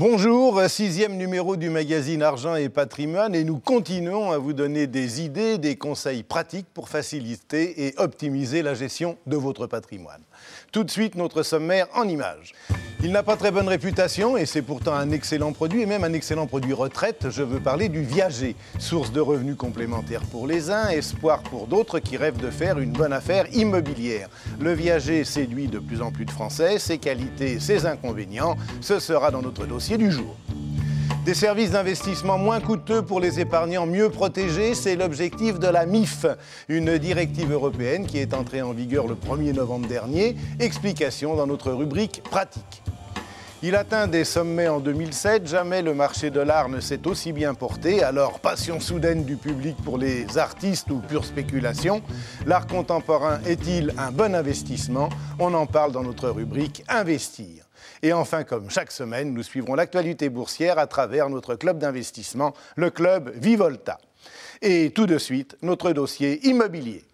Bonjour, 6e numéro du magazine Argent et Patrimoine et nous continuons à vous donner des idées, des conseils pratiques pour faciliter et optimiser la gestion de votre patrimoine. Tout de suite, notre sommaire en images. Il n'a pas très bonne réputation et c'est pourtant un excellent produit et même un excellent produit retraite. Je veux parler du viager, source de revenus complémentaires pour les uns, espoir pour d'autres qui rêvent de faire une bonne affaire immobilière. Le viager séduit de plus en plus de Français, ses qualités, ses inconvénients, ce sera dans notre dossier du jour. Des services d'investissement moins coûteux pour les épargnants mieux protégés, c'est l'objectif de la MIF, une directive européenne qui est entrée en vigueur le 1er novembre dernier. Explication dans notre rubrique pratique. Il atteint des sommets en 2007, jamais le marché de l'art ne s'est aussi bien porté, alors passion soudaine du public pour les artistes ou pure spéculation. L'art contemporain est-il un bon investissement? On en parle dans notre rubrique Investir. Et enfin, comme chaque semaine, nous suivrons l'actualité boursière à travers notre club d'investissement, le club Vivolta. Et tout de suite, notre dossier immobilier.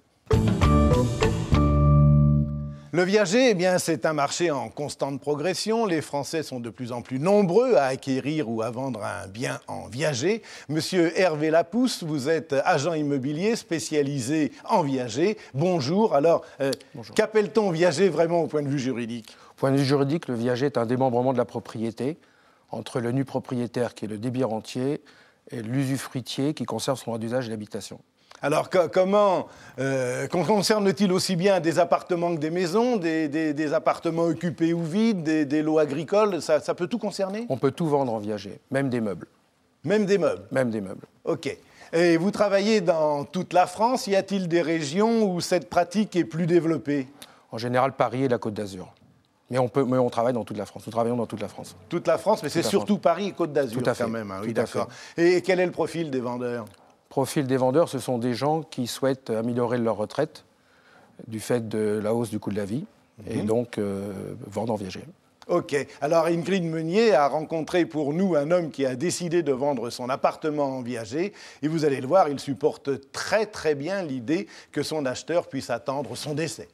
Le viager, eh bien, c'est un marché en constante progression. Les Français sont de plus en plus nombreux à acquérir ou à vendre un bien en viager. Monsieur Hervé Lapousse, vous êtes agent immobilier spécialisé en viager. Bonjour. Alors, qu'appelle-t-on viager vraiment au point de vue juridique ? Au point de vue juridique, le viager est un démembrement de la propriété entre le nu propriétaire, qui est le débit rentier, et l'usufruitier, qui conserve son droit d'usage et d'habitation. Alors, comment concerne-t-il aussi bien des appartements que des maisons, des appartements occupés ou vides, des lots agricoles? Ça peut tout concerner? On peut tout vendre en viager, même des meubles. Même des meubles? Même des meubles. OK. Et vous travaillez dans toute la France. Y a-t-il des régions où cette pratique est plus développée? En général, Paris et la Côte d'Azur. Mais on travaille dans toute la France. Nous travaillons dans toute la France. Toute la France, mais c'est surtout Paris et Côte d'Azur quand même. Hein. Oui, d'accord. Et quel est le profil des vendeurs? Profil des vendeurs, ce sont des gens qui souhaitent améliorer leur retraite du fait de la hausse du coût de la vie et donc vendre en viager. OK. Alors Ingrid Meunier a rencontré pour nous un homme qui a décidé de vendre son appartement en viager et vous allez le voir, il supporte très très bien l'idée que son acheteur puisse attendre son décès.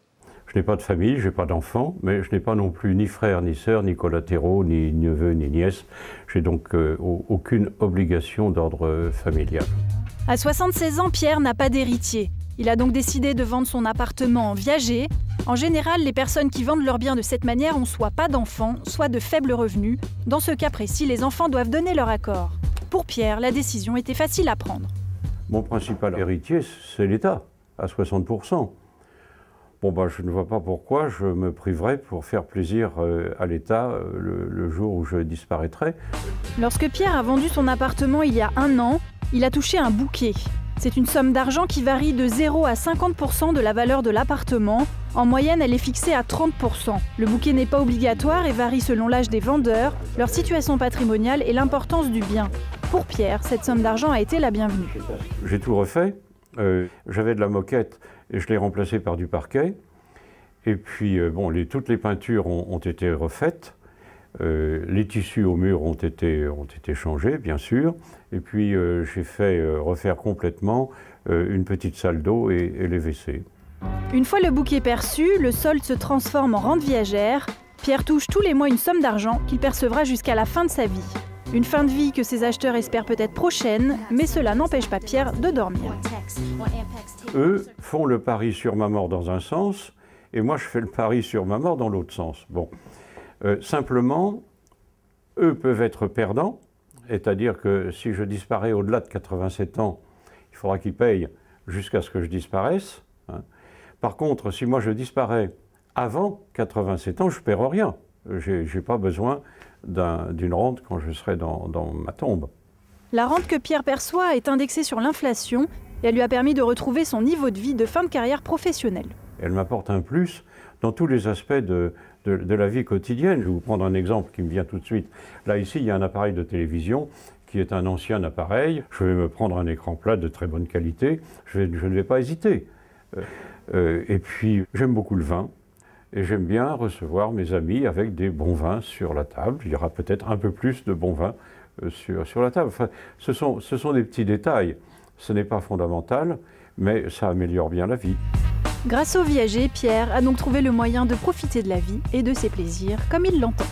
Je n'ai pas de famille, je n'ai pas d'enfants, mais je n'ai pas non plus ni frères, ni sœurs, ni collatéraux, ni neveux, ni nièces. J'ai donc aucune obligation d'ordre familial. À 76 ans, Pierre n'a pas d'héritier. Il a donc décidé de vendre son appartement en viager. En général, les personnes qui vendent leurs biens de cette manière ont soit pas d'enfants, soit de faibles revenus. Dans ce cas précis, les enfants doivent donner leur accord. Pour Pierre, la décision était facile à prendre. Mon principal héritier, c'est l'État, à 60%. Bon, je ne vois pas pourquoi je me priverais pour faire plaisir à l'État le jour où je disparaîtrai. Lorsque Pierre a vendu son appartement il y a 1 an, il a touché un bouquet. C'est une somme d'argent qui varie de 0 à 50% de la valeur de l'appartement. En moyenne, elle est fixée à 30%. Le bouquet n'est pas obligatoire et varie selon l'âge des vendeurs, leur situation patrimoniale et l'importance du bien. Pour Pierre, cette somme d'argent a été la bienvenue. J'ai tout refait. J'avais de la moquette et je l'ai remplacée par du parquet. Et puis, toutes les peintures ont été refaites. Les tissus au mur ont été changés, bien sûr. Et puis, j'ai fait refaire complètement une petite salle d'eau et les WC. Une fois le bouquet perçu, le solde se transforme en rente viagère. Pierre touche tous les mois une somme d'argent qu'il percevra jusqu'à la fin de sa vie. Une fin de vie que ses acheteurs espèrent peut-être prochaine, mais cela n'empêche pas Pierre de dormir. Eux font le pari sur ma mort dans un sens, et moi je fais le pari sur ma mort dans l'autre sens. Bon. Simplement, eux peuvent être perdants, c'est-à-dire que si je disparais au-delà de 87 ans, il faudra qu'ils payent jusqu'à ce que je disparaisse. Hein. Par contre, si moi je disparais avant 87 ans, je ne perds rien. Je n'ai pas besoin d'une rente quand je serai dans ma tombe. La rente que Pierre perçoit est indexée sur l'inflation et elle lui a permis de retrouver son niveau de vie de fin de carrière professionnelle. Elle m'apporte un plus dans tous les aspects de la vie quotidienne. Je vais vous prendre un exemple qui me vient tout de suite. Là, ici, il y a un appareil de télévision qui est un ancien appareil. Je vais me prendre un écran plat de très bonne qualité. Je ne vais pas hésiter. Et puis, j'aime beaucoup le vin. Et j'aime bien recevoir mes amis avec des bons vins sur la table. Il y aura peut-être un peu plus de bons vins sur la table. Enfin, ce sont des petits détails. Ce n'est pas fondamental, mais ça améliore bien la vie. Grâce au viager, Pierre a donc trouvé le moyen de profiter de la vie et de ses plaisirs comme il l'entend.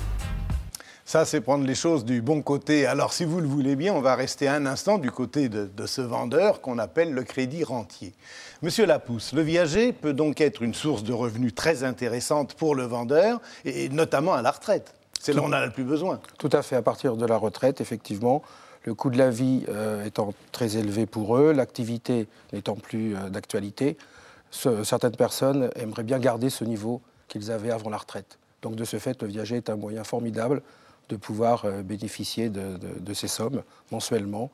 Ça, c'est prendre les choses du bon côté. Alors, si vous le voulez bien, on va rester un instant du côté de ce vendeur qu'on appelle le crédit rentier. Monsieur Lapousse, le viager peut donc être une source de revenus très intéressante pour le vendeur, et notamment à la retraite. C'est là où on a le plus besoin. Tout à fait. À partir de la retraite, effectivement, le coût de la vie étant très élevé pour eux, l'activité n'étant plus d'actualité, certaines personnes aimeraient bien garder ce niveau qu'ils avaient avant la retraite. Donc, de ce fait, le viager est un moyen formidable de pouvoir bénéficier de ces sommes mensuellement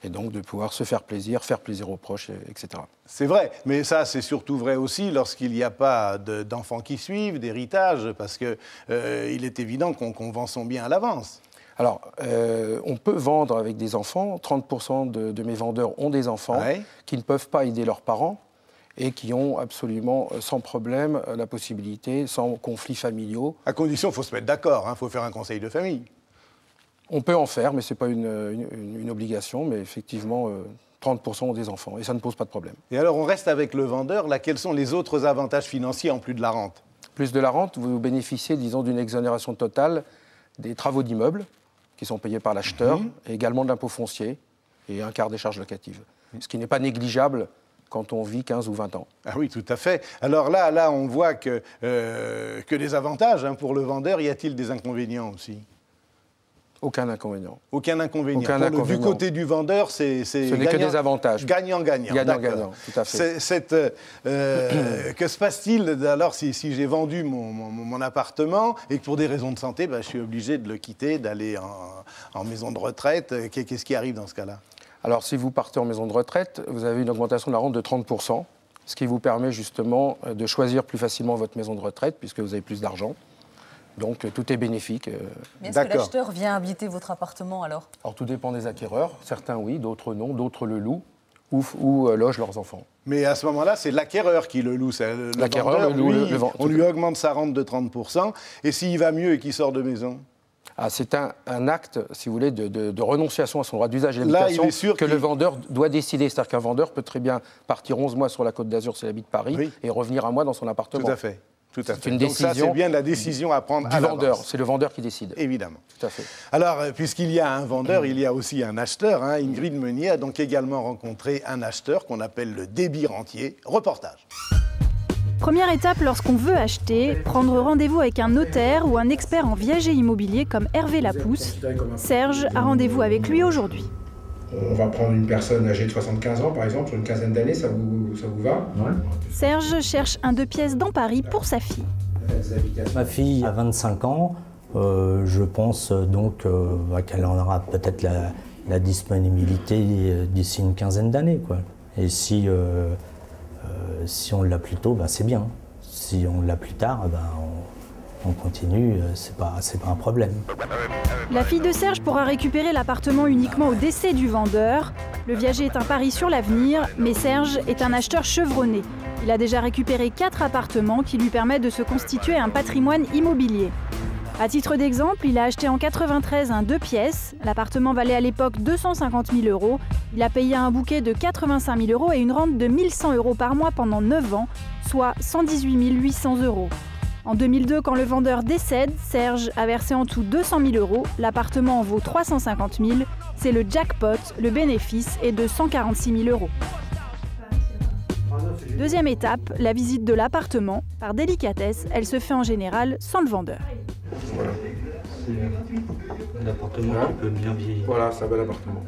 et donc de pouvoir se faire plaisir aux proches, etc. C'est vrai, mais ça, c'est surtout vrai aussi lorsqu'il n'y a pas d'enfants qui suivent, d'héritage, parce qu'il est évident qu'on vend son bien à l'avance. Alors, on peut vendre avec des enfants. 30% de mes vendeurs ont des enfants qui ne peuvent pas aider leurs parents et qui ont absolument, sans problème, la possibilité, sans conflits familiaux. À condition, il faut se mettre d'accord, il faut faire un conseil de famille. On peut en faire, mais ce n'est pas une obligation, mais effectivement, 30% ont des enfants, et ça ne pose pas de problème. Et alors, on reste avec le vendeur. Là, quels sont les autres avantages financiers en plus de la rente? Plus de la rente, vous bénéficiez, disons, d'une exonération totale des travaux d'immeubles, qui sont payés par l'acheteur, et également de l'impôt foncier, et un quart des charges locatives. Ce qui n'est pas négligeable quand on vit 15 ou 20 ans. Ah oui, tout à fait. Alors là on voit que des avantages pour le vendeur. Y a-t-il des inconvénients aussi? Aucun inconvénient. Aucun inconvénient. Du côté du vendeur, c'est ce n'est que des avantages. Gagnant-gagnant. Gagnant-gagnant, tout à fait. Que se passe-t-il alors si j'ai vendu mon appartement et que pour des raisons de santé, je suis obligé de le quitter, d'aller en maison de retraite? Qu'est-ce qui arrive dans ce cas-là? Alors, si vous partez en maison de retraite, vous avez une augmentation de la rente de 30%, ce qui vous permet justement de choisir plus facilement votre maison de retraite, puisque vous avez plus d'argent. Donc, tout est bénéfique. Mais est-ce que l'acheteur vient habiter votre appartement, alors? Alors, tout dépend des acquéreurs. Certains, oui, d'autres non. D'autres le louent ou logent leurs enfants. Mais à ce moment-là, c'est l'acquéreur qui le loue. L'acquéreur le loue. On lui augmente sa rente de 30%. Et s'il va mieux et qu'il sort de maison? C'est un acte, si vous voulez, de renonciation à son droit d'usage et d'habitation que le vendeur doit décider. C'est-à-dire qu'un vendeur peut très bien partir 11 mois sur la Côte d'Azur s'il habite Paris et revenir un mois dans son appartement. Tout à fait. C'est une Donc décision. Ça, c'est bien la décision à prendre à vendeur. C'est le vendeur qui décide. Évidemment. Tout à fait. Alors, puisqu'il y a un vendeur, il y a aussi un acheteur. Ingrid Meunier a donc également rencontré un acheteur qu'on appelle le débit rentier. Reportage. Première étape lorsqu'on veut acheter, prendre rendez-vous avec un notaire ou un expert en viager immobilier comme Hervé Lapousse. Serge a rendez-vous avec lui aujourd'hui. On va prendre une personne âgée de 75 ans, par exemple, sur une quinzaine d'années, ça vous va? Ouais. Serge cherche un 2 pièces dans Paris pour sa fille. Ma fille a 25 ans, je pense donc qu'elle en aura peut-être la disponibilité d'ici une quinzaine d'années, quoi. Et si on l'a plus tôt, c'est bien. Si on l'a plus tard, on continue, c'est pas un problème. La fille de Serge pourra récupérer l'appartement uniquement au décès du vendeur. Le viager est un pari sur l'avenir, mais Serge est un acheteur chevronné. Il a déjà récupéré 4 appartements qui lui permettent de se constituer un patrimoine immobilier. À titre d'exemple, il a acheté en 93 un 2 pièces. L'appartement valait à l'époque 250 000 €. Il a payé un bouquet de 85 000 € et une rente de 1 100 € par mois pendant 9 ans, soit 118 800 €. En 2002, quand le vendeur décède, Serge a versé en tout 200 000 €. L'appartement en vaut 350 000. C'est le jackpot, le bénéfice est de 146 000 €. Deuxième étape, la visite de l'appartement. Par délicatesse, elle se fait en général sans le vendeur. Voilà. C'est un appartement qui peut bien vieillir. Voilà, c'est un bel appartement.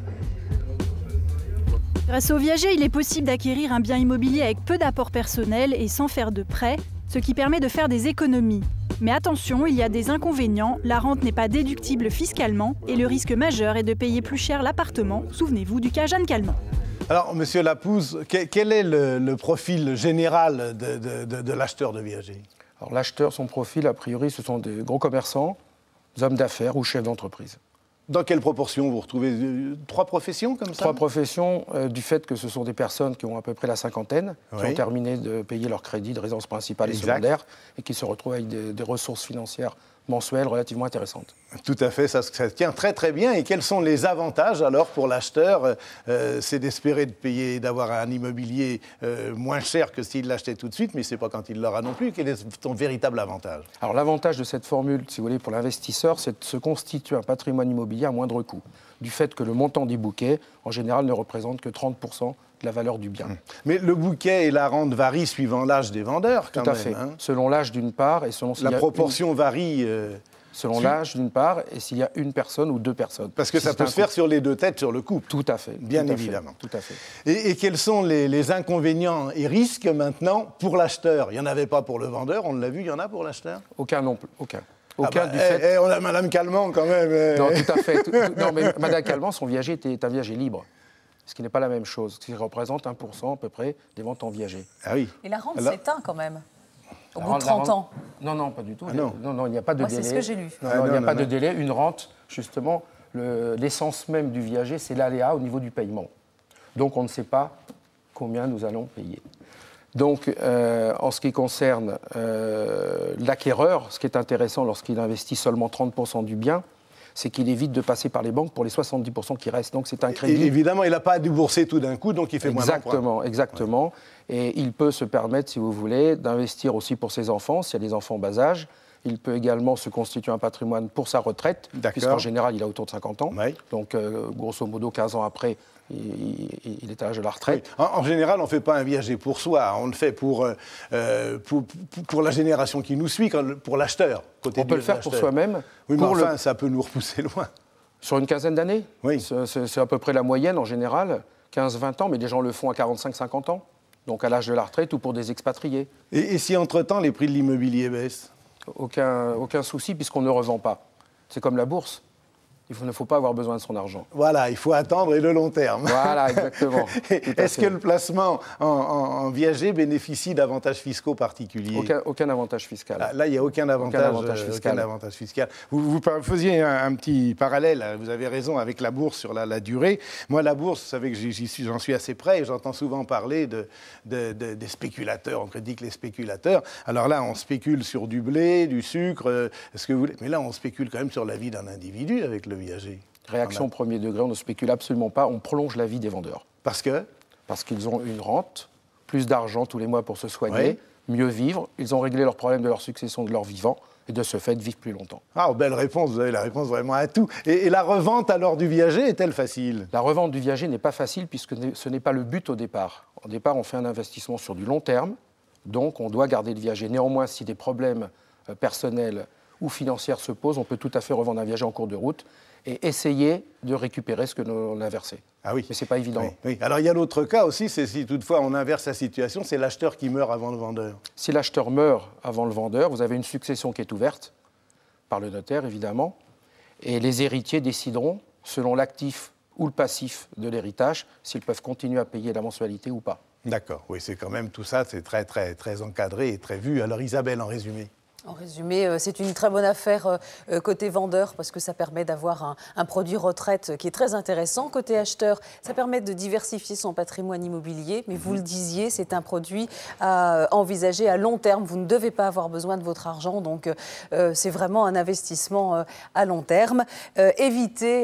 Grâce au viager, il est possible d'acquérir un bien immobilier avec peu d'apport personnel et sans faire de prêt, ce qui permet de faire des économies. Mais attention, il y a des inconvénients, la rente n'est pas déductible fiscalement et le risque majeur est de payer plus cher l'appartement. Souvenez-vous du cas Jeanne Calment. Alors, monsieur Lapousse, quel est le profil général de l'acheteur de viager? Alors l'acheteur, son profil, a priori, ce sont des gros commerçants, des hommes d'affaires ou chefs d'entreprise. Dans quelle proportion vous retrouvez 3 professions comme ça? 3 professions, du fait que ce sont des personnes qui ont à peu près la cinquantaine, qui ont terminé de payer leur crédit de résidence principale et secondaire, et qui se retrouvent avec des ressources financières mensuelle relativement intéressante. Tout à fait, ça tient très très bien. Et quels sont les avantages alors pour l'acheteur? C'est d'espérer de payer, d'avoir un immobilier moins cher que s'il l'achetait tout de suite, mais ce n'est pas quand il l'aura non plus. Quel est ton véritable avantage? Alors l'avantage de cette formule, si vous voulez, pour l'investisseur, c'est de se constituer un patrimoine immobilier à moindre coût, du fait que le montant des bouquets, en général, ne représente que 30% de la valeur du bien. Mais le bouquet et la rente varient suivant l'âge des vendeurs, quand même. Tout à fait. Selon l'âge d'une part et selon... La proportion varie... Selon l'âge d'une part et s'il y a une personne ou deux personnes. Parce que ça peut se faire sur les deux têtes, sur le couple. Tout à fait. Bien évidemment. Tout à fait. Et quels sont les inconvénients et risques maintenant pour l'acheteur? Il n'y en avait pas pour le vendeur, on l'a vu, il y en a pour l'acheteur? Aucun non plus. Aucun. On a Madame Calment quand même. Non, tout à fait. Non, mais Madame Calment, son viager est un viager libre. Ce qui n'est pas la même chose, ce qui représente 1% à peu près des ventes en viager. Ah oui. Et la rente s'éteint quand même, au bout de 30 ans. Non, pas du tout. Ah non. Non, il n'y a pas de délai. C'est ce que j'ai lu. Il n'y a pas de délai. Une rente, justement, l'essence même du viager, c'est l'aléa au niveau du paiement. Donc on ne sait pas combien nous allons payer. Donc, en ce qui concerne l'acquéreur, ce qui est intéressant lorsqu'il investit seulement 30% du bien, c'est qu'il évite de passer par les banques pour les 70% qui restent. Donc c'est un crédit. Et évidemment, il n'a pas à débourser tout d'un coup, donc il fait moins d'emprunt. Exactement. Ouais. Et il peut se permettre, si vous voulez, d'investir aussi pour ses enfants, s'il y a des enfants en bas âge. Il peut également se constituer un patrimoine pour sa retraite, puisqu'en général, il a autour de 50 ans. Oui. Donc, grosso modo, 15 ans après, il est à l'âge de la retraite. Oui. En général, on ne fait pas un viager pour soi, on le fait pour la génération qui nous suit, pour l'acheteur. On peut le faire pour soi-même. Oui, mais enfin, ça peut nous repousser loin. Sur une quinzaine d'années? Oui. C'est à peu près la moyenne en général, 15-20 ans, mais des gens le font à 45-50 ans, donc à l'âge de la retraite ou pour des expatriés. Et si entre-temps, les prix de l'immobilier baissent? Aucun souci, puisqu'on ne revend pas. C'est comme la bourse. Il ne faut pas avoir besoin de son argent. Voilà, il faut attendre et le long terme. Voilà, exactement. Est-ce que le placement en viager bénéficie d'avantages fiscaux particuliers? Aucun avantage fiscal. Là, il n'y a aucun avantage fiscal. Vous faisiez un petit parallèle, vous avez raison, avec la bourse sur la durée. Moi, la bourse, vous savez que j'en suis assez près et j'entends souvent parler des spéculateurs. On critique les spéculateurs. Alors là, on spécule sur du blé, du sucre, ce que vous voulez. Mais là, on spécule quand même sur la vie d'un individu avec le viager. Réaction premier degré, on ne spécule absolument pas, on prolonge la vie des vendeurs. Parce que? Parce qu'ils ont une rente, plus d'argent tous les mois pour se soigner, mieux vivre, ils ont réglé leurs problèmes de leur succession, de leur vivant, et de ce fait vivent plus longtemps. Ah, belle réponse, vous avez la réponse vraiment à tout. Et la revente alors du viager est-elle facile? La revente du viager n'est pas facile puisque ce n'est pas le but au départ. Au départ, on fait un investissement sur du long terme, donc on doit garder le viager. Néanmoins, si des problèmes personnels ou financiers se posent, on peut tout à fait revendre un viager en cours de route et essayer de récupérer ce que l'on a versé. Ah oui. Mais ce n'est pas évident. Oui, oui. Alors il y a l'autre cas aussi, c'est si toutefois on inverse la situation, c'est l'acheteur qui meurt avant le vendeur. Si l'acheteur meurt avant le vendeur, vous avez une succession qui est ouverte, par le notaire évidemment, et les héritiers décideront, selon l'actif ou le passif de l'héritage, s'ils peuvent continuer à payer la mensualité ou pas. D'accord, oui, c'est quand même tout ça, c'est très, très, très encadré et très vu. Alors Isabelle, en résumé? En résumé, c'est une très bonne affaire côté vendeur parce que ça permet d'avoir un produit retraite qui est très intéressant. Côté acheteur, ça permet de diversifier son patrimoine immobilier. Mais vous le disiez, c'est un produit à envisager à long terme. Vous ne devez pas avoir besoin de votre argent. Donc, c'est vraiment un investissement à long terme. Évitez,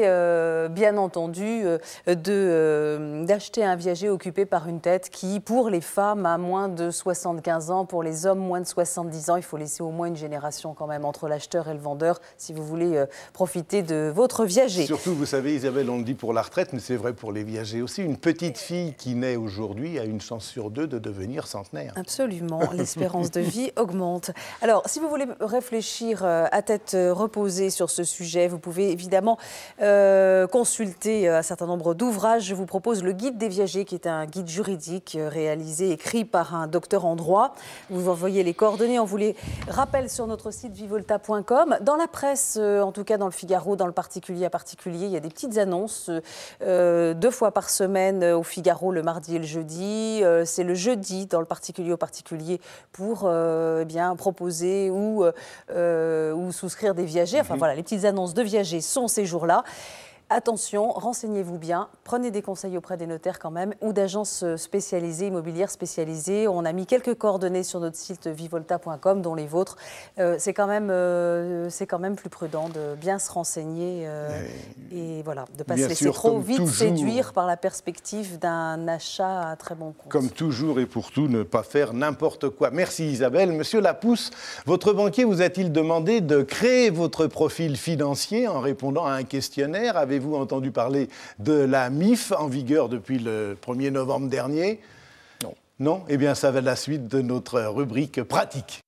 bien entendu, d'acheter un viager occupé par une tête qui, pour les femmes, a moins de 75 ans. Pour les hommes, moins de 70 ans. Il faut laisser au moins une génération quand même entre l'acheteur et le vendeur si vous voulez profiter de votre viager. Surtout, vous savez, Isabelle, on le dit pour la retraite, mais c'est vrai pour les viagers aussi. Une petite fille qui naît aujourd'hui a une chance sur deux de devenir centenaire. Absolument, l'espérance de vie augmente. Alors, si vous voulez réfléchir à tête reposée sur ce sujet, vous pouvez évidemment consulter un certain nombre d'ouvrages. Je vous propose le guide des viagers, qui est un guide juridique réalisé, écrit par un docteur en droit. Vous envoyez les coordonnées, on vous les rappelle sur notre site vivolta.com. Dans la presse, en tout cas dans le Figaro, dans le particulier à particulier, il y a des petites annonces 2 fois par semaine au Figaro, le mardi et le jeudi. C'est le jeudi dans le particulier au particulier pour bien proposer ou souscrire des viagers. Enfin voilà, les petites annonces de viagers sont ces jours-là. Attention, renseignez-vous bien, prenez des conseils auprès des notaires quand même ou d'agences spécialisées, immobilières spécialisées. On a mis quelques coordonnées sur notre site vivolta.com, dont les vôtres. C'est quand même plus prudent de bien se renseigner et voilà, de ne pas se laisser trop vite séduire par la perspective d'un achat à très bon compte. Comme toujours et pour tout, ne pas faire n'importe quoi. Merci Isabelle. Monsieur Lapousse, votre banquier vous a-t-il demandé de créer votre profil financier en répondant à un questionnaire? Avez-vous entendu parler de la MIF en vigueur depuis le 1er novembre dernier? Non. Non? Eh bien, ça va la suite de notre rubrique pratique.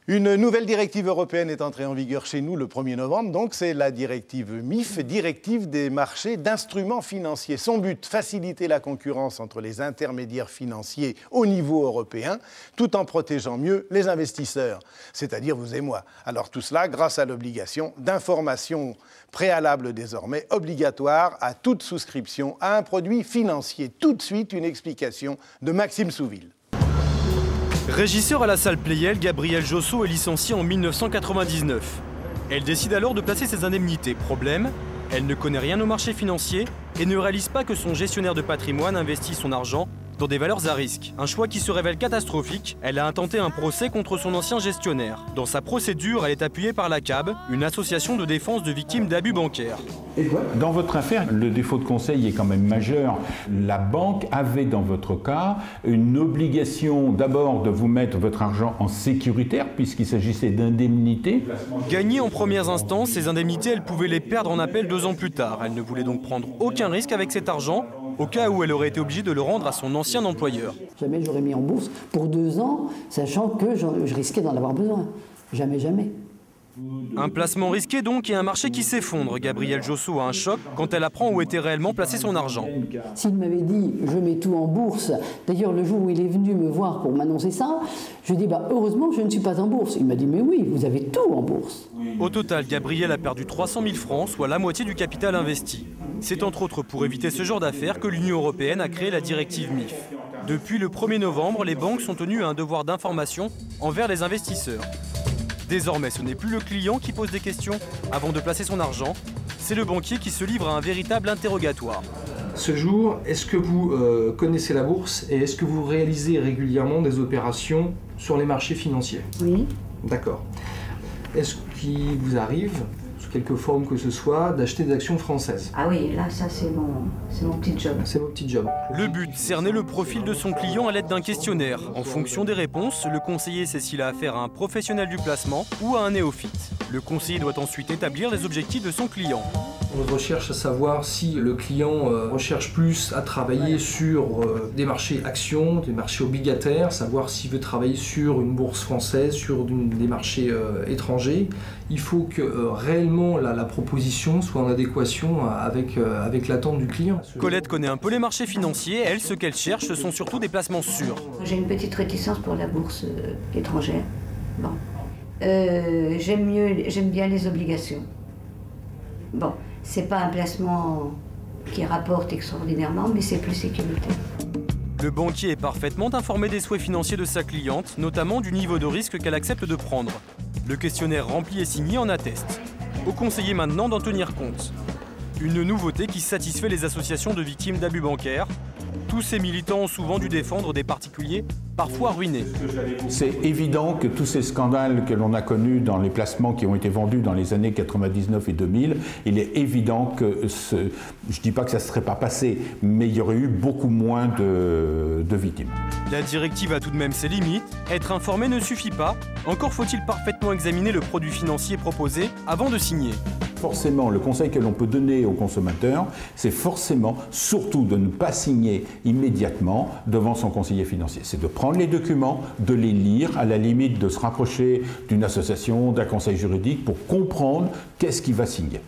Une nouvelle directive européenne est entrée en vigueur chez nous le 1er novembre, donc c'est la directive MIF, directive des marchés d'instruments financiers. Son but, faciliter la concurrence entre les intermédiaires financiers au niveau européen, tout en protégeant mieux les investisseurs, c'est-à-dire vous et moi. Alors tout cela grâce à l'obligation d'information préalable désormais obligatoire à toute souscription à un produit financier. Tout de suite, une explication de Maxime Souville. Régisseur à la salle Pleyel, Gabrielle Josso est licenciée en 1999. Elle décide alors de placer ses indemnités. Problème, elle ne connaît rien au marché financier et ne réalise pas que son gestionnaire de patrimoine investit son argent dans des valeurs à risque. Un choix qui se révèle catastrophique. Elle a intenté un procès contre son ancien gestionnaire. Dans sa procédure, elle est appuyée par la CAB, une association de défense de victimes d'abus bancaires. Dans votre affaire, le défaut de conseil est quand même majeur. La banque avait dans votre cas une obligation d'abord de vous mettre votre argent en sécuritaire puisqu'il s'agissait d'indemnités. Gagnées en premières instances, ces indemnités, elle pouvait les perdre en appel 2 ans plus tard. Elle ne voulait donc prendre aucun risque avec cet argent, au cas où elle aurait été obligée de le rendre à son ancien employeur. Jamais j'aurais mis en bourse pour 2 ans, sachant que je risquais d'en avoir besoin. Jamais, jamais. Un placement risqué donc et un marché qui s'effondre. Gabrielle Josso a un choc quand elle apprend où était réellement placé son argent. S'il m'avait dit « je mets tout en bourse », d'ailleurs le jour où il est venu me voir pour m'annoncer ça, je lui ai dit « heureusement je ne suis pas en bourse ». Il m'a dit « mais oui, vous avez tout en bourse ». Au total, Gabrielle a perdu 300 000 francs, soit la moitié du capital investi. C'est entre autres pour éviter ce genre d'affaires que l'Union européenne a créé la directive MIF. Depuis le 1er novembre, les banques sont tenues à un devoir d'information envers les investisseurs. Désormais, ce n'est plus le client qui pose des questions avant de placer son argent, c'est le banquier qui se livre à un véritable interrogatoire. Ce jour, est-ce que vous connaissez la bourse et est-ce que vous réalisez régulièrement des opérations sur les marchés financiers? Oui. D'accord. Est-ce qu'il vous arrive, sous quelque forme que ce soit, d'acheter des actions françaises? Ah oui, là ça c'est mon petit job. C'est vos petits jobs. Le but, cerner le profil de son client à l'aide d'un questionnaire. En fonction des réponses, le conseiller sait s'il a affaire à un professionnel du placement ou à un néophyte. Le conseiller doit ensuite établir les objectifs de son client. On recherche à savoir si le client recherche plus à travailler sur des marchés actions, des marchés obligataires, savoir s'il veut travailler sur une bourse française, sur des marchés étrangers. Il faut que réellement la proposition soit en adéquation avec l'attente du client. Colette connaît un peu les marchés financiers. Elle, ce qu'elle cherche, ce sont surtout des placements sûrs. J'ai une petite réticence pour la bourse étrangère. Bon. J'aime bien les obligations. Bon, c'est pas un placement qui rapporte extraordinairement, mais c'est plus sécuritaire. Le banquier est parfaitement informé des souhaits financiers de sa cliente, notamment du niveau de risque qu'elle accepte de prendre. Le questionnaire rempli et signé en atteste. Au conseiller maintenant d'en tenir compte. Une nouveauté qui satisfait les associations de victimes d'abus bancaires. Tous ces militants ont souvent dû défendre des particuliers, parfois ruinés. C'est évident que tous ces scandales que l'on a connus dans les placements qui ont été vendus dans les années 99 et 2000, il est évident que, je ne dis pas que ça ne serait pas passé, mais il y aurait eu beaucoup moins de victimes. La directive a tout de même ses limites. Être informé ne suffit pas. Encore faut-il parfaitement examiner le produit financier proposé avant de signer. Forcément, le conseil que l'on peut donner aux consommateurs, c'est forcément, surtout, de ne pas signer immédiatement devant son conseiller financier. C'est de prendre les documents, de les lire, à la limite de se rapprocher d'une association, d'un conseil juridique pour comprendre qu'est-ce qu'il va signer.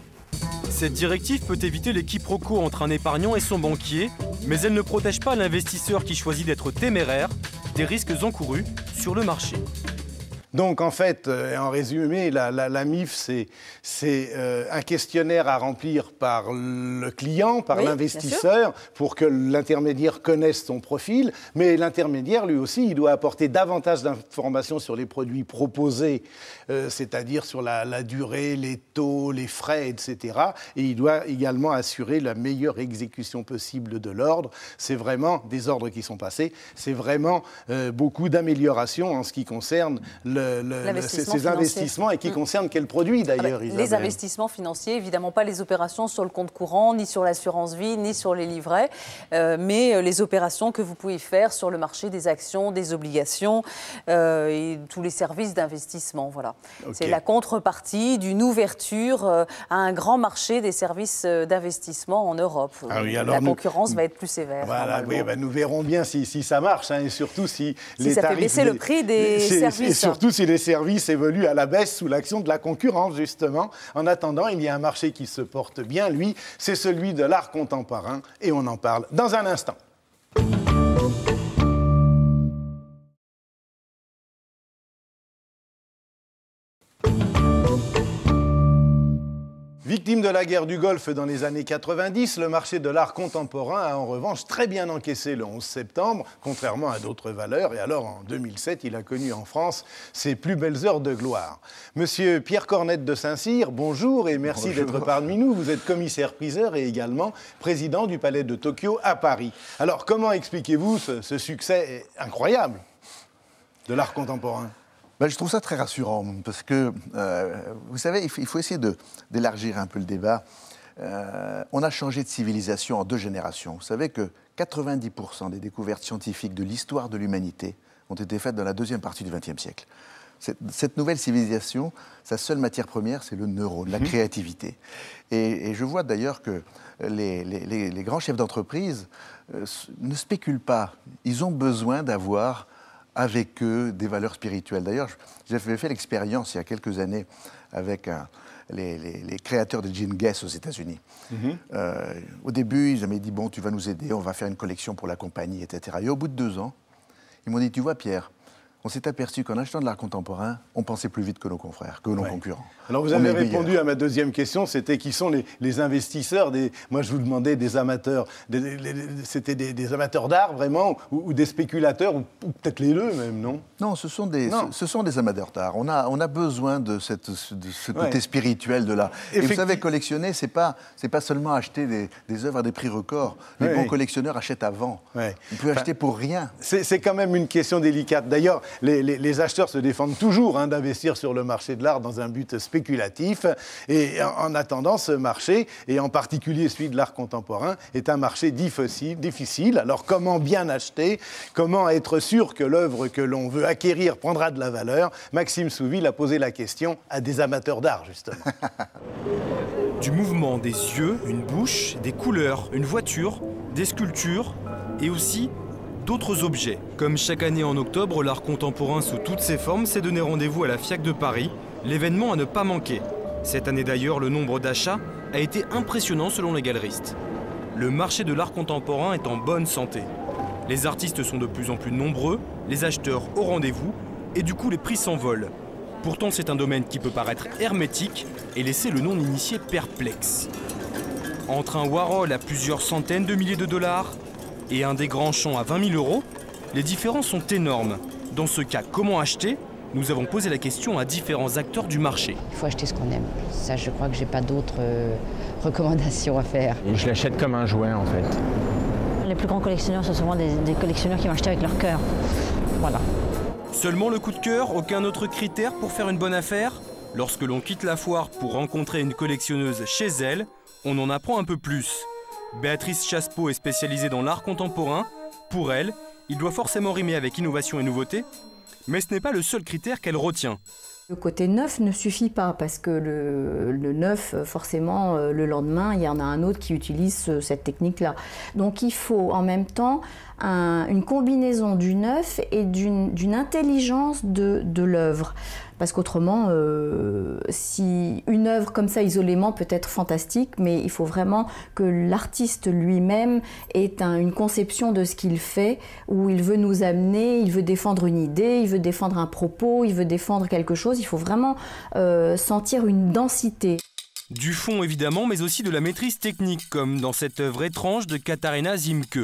Cette directive peut éviter les quiproquos entre un épargnant et son banquier, mais elle ne protège pas l'investisseur qui choisit d'être téméraire des risques encourus sur le marché. Donc en fait, en résumé, la MIF, c'est un questionnaire à remplir par le client, par l'investisseur, pour que l'intermédiaire connaisse son profil, mais l'intermédiaire, lui aussi, il doit apporter davantage d'informations sur les produits proposés, c'est-à-dire sur la durée, les taux, les frais, etc. Et il doit également assurer la meilleure exécution possible de l'ordre. C'est vraiment des ordres qui sont passés, c'est vraiment beaucoup d'améliorations en ce qui concerne ces investissements et qui concernent quel produit d'ailleurs, Isabelle? Les investissements financiers, évidemment pas les opérations sur le compte courant, ni sur l'assurance vie, ni sur les livrets, mais les opérations que vous pouvez faire sur le marché des actions, des obligations et tous les services d'investissement. Voilà. Okay. C'est la contrepartie d'une ouverture à un grand marché des services d'investissement en Europe. Ah oui, alors la concurrence va être plus sévère. Voilà, oui, nous verrons bien si ça marche, et surtout si les ça tarifs... fait baisser le prix des services. Et surtout si les services évoluent à la baisse sous l'action de la concurrence, justement. En attendant, il y a un marché qui se porte bien, lui, c'est celui de l'art contemporain, et on en parle dans un instant. Victime de la guerre du Golfe dans les années 90, le marché de l'art contemporain a en revanche très bien encaissé le 11 septembre, contrairement à d'autres valeurs. Et alors, en 2007, il a connu en France ses plus belles heures de gloire. Monsieur Pierre Cornette de Saint-Cyr, bonjour et merci d'être parmi nous. Vous êtes commissaire-priseur et également président du Palais de Tokyo à Paris. Alors, comment expliquez-vous ce succès incroyable de l'art contemporain ? Je trouve ça très rassurant, parce que, vous savez, il faut essayer d'élargir un peu le débat. On a changé de civilisation en 2 générations. Vous savez que 90% des découvertes scientifiques de l'histoire de l'humanité ont été faites dans la 2e partie du XXe siècle. Cette nouvelle civilisation, sa seule matière première, c'est le neurone, la créativité. Et je vois d'ailleurs que les grands chefs d'entreprise ne spéculent pas. Ils ont besoin d'avoir avec eux des valeurs spirituelles. D'ailleurs, j'avais fait l'expérience il y a quelques années avec les créateurs de Gene Guess aux États-Unis. Au début, ils m'avaient dit, bon, tu vas nous aider, on va faire une collection pour la compagnie, etc. Et au bout de 2 ans, ils m'ont dit, tu vois, Pierre, on s'est aperçu qu'en achetant de l'art contemporain, on pensait plus vite que nos confrères, que nos concurrents. Alors vous avez répondu à ma 2e question, c'était qui sont les investisseurs moi je vous demandais des amateurs, c'était des amateurs d'art vraiment, ou des spéculateurs, ou peut-être les deux même, non? Non, ce sont des amateurs d'art. On a besoin de ce côté spirituel de l'art. Et vous savez, collectionner, c'est pas seulement acheter des œuvres à des prix records. Les bons collectionneurs achètent avant. On peut acheter pour rien. C'est quand même une question délicate. D'ailleurs, les acheteurs se défendent toujours d'investir sur le marché de l'art dans un but spéculatif. Et en attendant, ce marché, et en particulier celui de l'art contemporain, est un marché difficile. Alors comment bien acheter? Comment être sûr que l'œuvre que l'on veut acquérir prendra de la valeur? Maxime Souville a posé la question à des amateurs d'art, justement. Du mouvement des yeux, une bouche, des couleurs, une voiture, des sculptures et aussi d'autres objets. Comme chaque année en octobre, l'art contemporain sous toutes ses formes s'est donné rendez-vous à la FIAC de Paris, l'événement à ne pas manquer. Cette année d'ailleurs, le nombre d'achats a été impressionnant selon les galeristes. Le marché de l'art contemporain est en bonne santé. Les artistes sont de plus en plus nombreux, les acheteurs au rendez-vous, et du coup les prix s'envolent. Pourtant c'est un domaine qui peut paraître hermétique et laisser le non-initié perplexe. Entre un Warhol à plusieurs centaines de milliers de dollars et un des grands champs à 20 000 €, les différences sont énormes. Dans ce cas, comment acheter? Nous avons posé la question à différents acteurs du marché. Il faut acheter ce qu'on aime. Ça, je crois que j'ai pas d'autres recommandations à faire. Et je l'achète comme un jouet, en fait. Les plus grands collectionneurs sont souvent des collectionneurs qui vont acheter avec leur cœur. Voilà. Seulement le coup de cœur, aucun autre critère pour faire une bonne affaire? Lorsque l'on quitte la foire pour rencontrer une collectionneuse chez elle, on en apprend un peu plus. Béatrice Chassepeau est spécialisée dans l'art contemporain. Pour elle, il doit forcément rimer avec innovation et nouveauté, mais ce n'est pas le seul critère qu'elle retient. Le côté neuf ne suffit pas, parce que le neuf, forcément, le lendemain, il y en a un autre qui utilise cette technique-là. Donc il faut en même temps une combinaison du neuf et d'une intelligence de l'œuvre. Parce qu'autrement, si une œuvre comme ça isolément peut être fantastique, mais il faut vraiment que l'artiste lui-même ait une conception de ce qu'il fait, où il veut nous amener, il veut défendre une idée, il veut défendre un propos, il veut défendre quelque chose. Il faut vraiment sentir une densité. Du fond évidemment, mais aussi de la maîtrise technique, comme dans cette œuvre étrange de Katharina Zimke.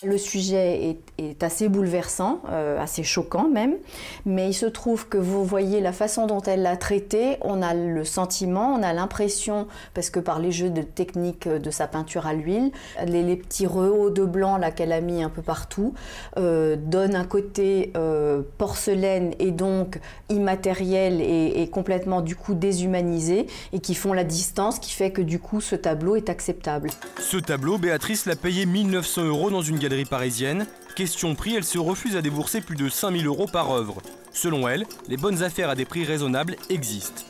Le sujet est assez bouleversant, assez choquant même, mais il se trouve que vous voyez la façon dont elle l'a traité, on a le sentiment, on a l'impression, parce que par les jeux de technique de sa peinture à l'huile, les petits rehauts de blanc là qu'elle a mis un peu partout, donnent un côté porcelaine et donc immatériel et complètement du coup déshumanisé, et qui font la distance, qui fait que du coup ce tableau est acceptable. Ce tableau, Béatrice l'a payé 1 900 € dans une galerie parisienne. Question prix, elle se refuse à débourser plus de 5 000 € par œuvre. Selon elle, les bonnes affaires à des prix raisonnables existent.